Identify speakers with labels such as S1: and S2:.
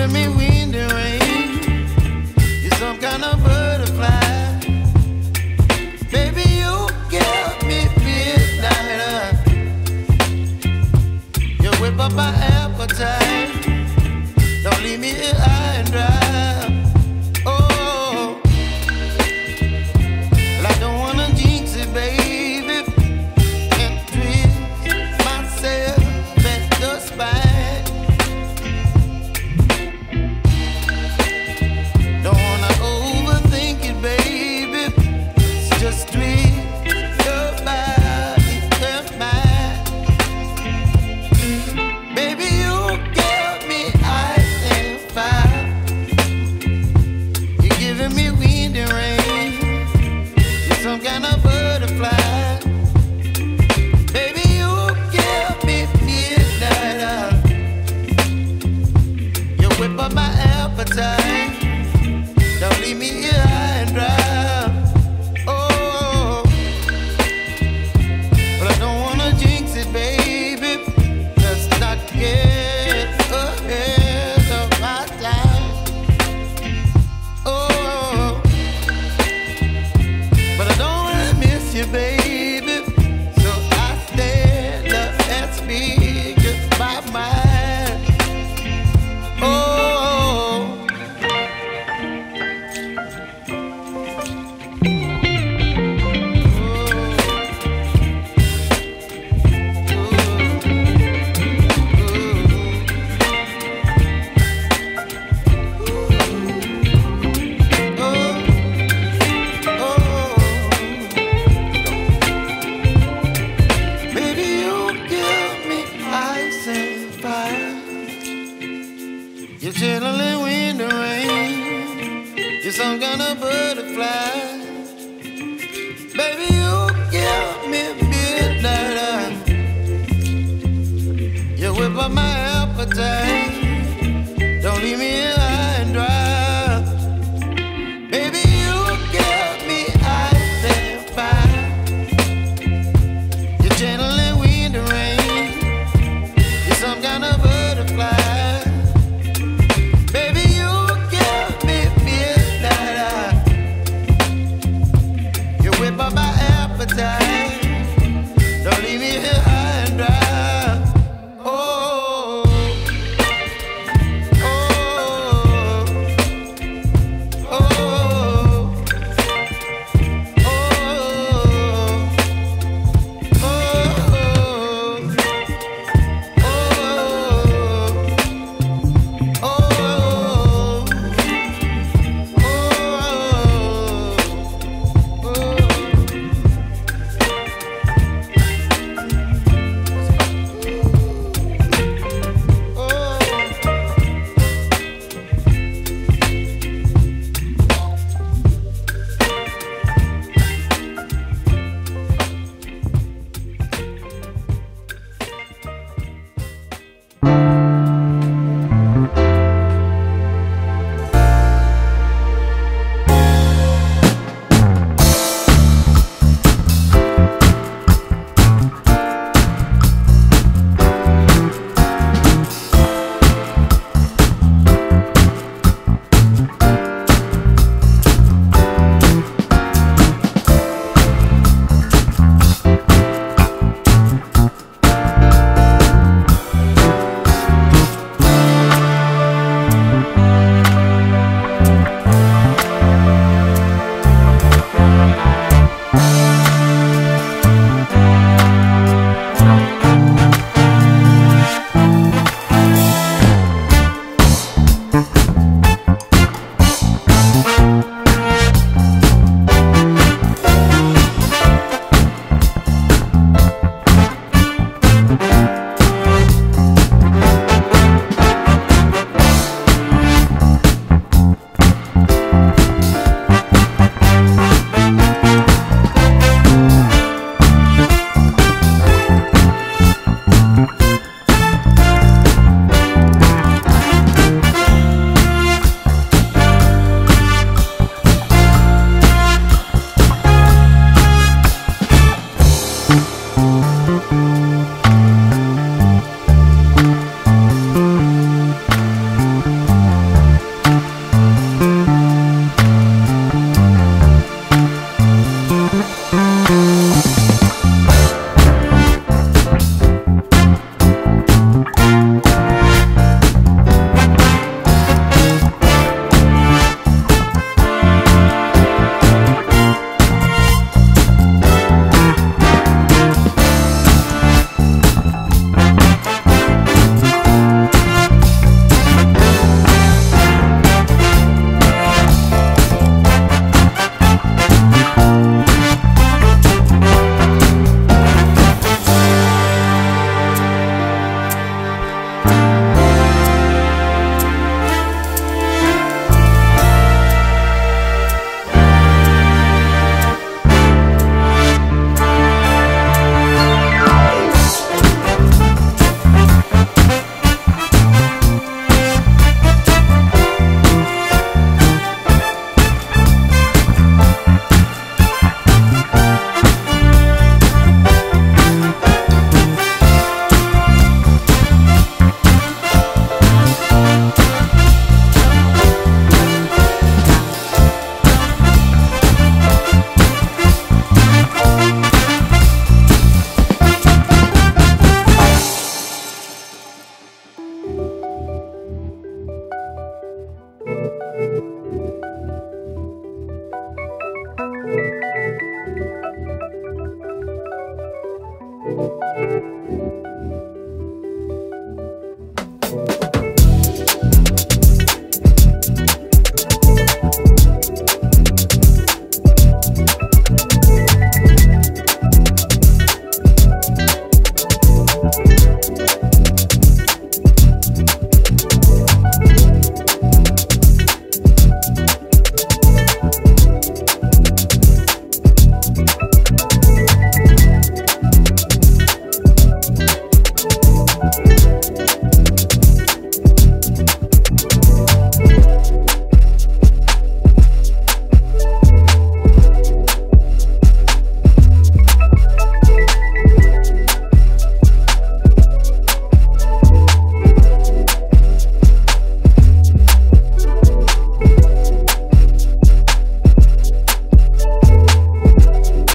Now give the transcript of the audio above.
S1: giving me wind and rain. You're some kind of butterfly. Baby, you give me midnight. You whip up my appetite. Don't leave me here high and dry. Oh, well, I don't wanna jinx it, baby. Can't twist myself at the spine. Don't wanna overthink it, baby. It's just twist your body and mine. Baby, you give me ice and fire. You're giving me wind and rain. You're some kind of butterfly. Baby, you give me midnight. You whip up my appetite. Don't leave me here high and dry. Oh, but I don't wanna jinx it, baby. Let's not get ahead of my time. Oh, but I don't wanna miss you, baby. So I stand up and speak just my mind. Oh. You're chilling wind and rain. You're some kind of butterfly. Baby, you give me midnight. You whip up my appetite. Don't leave me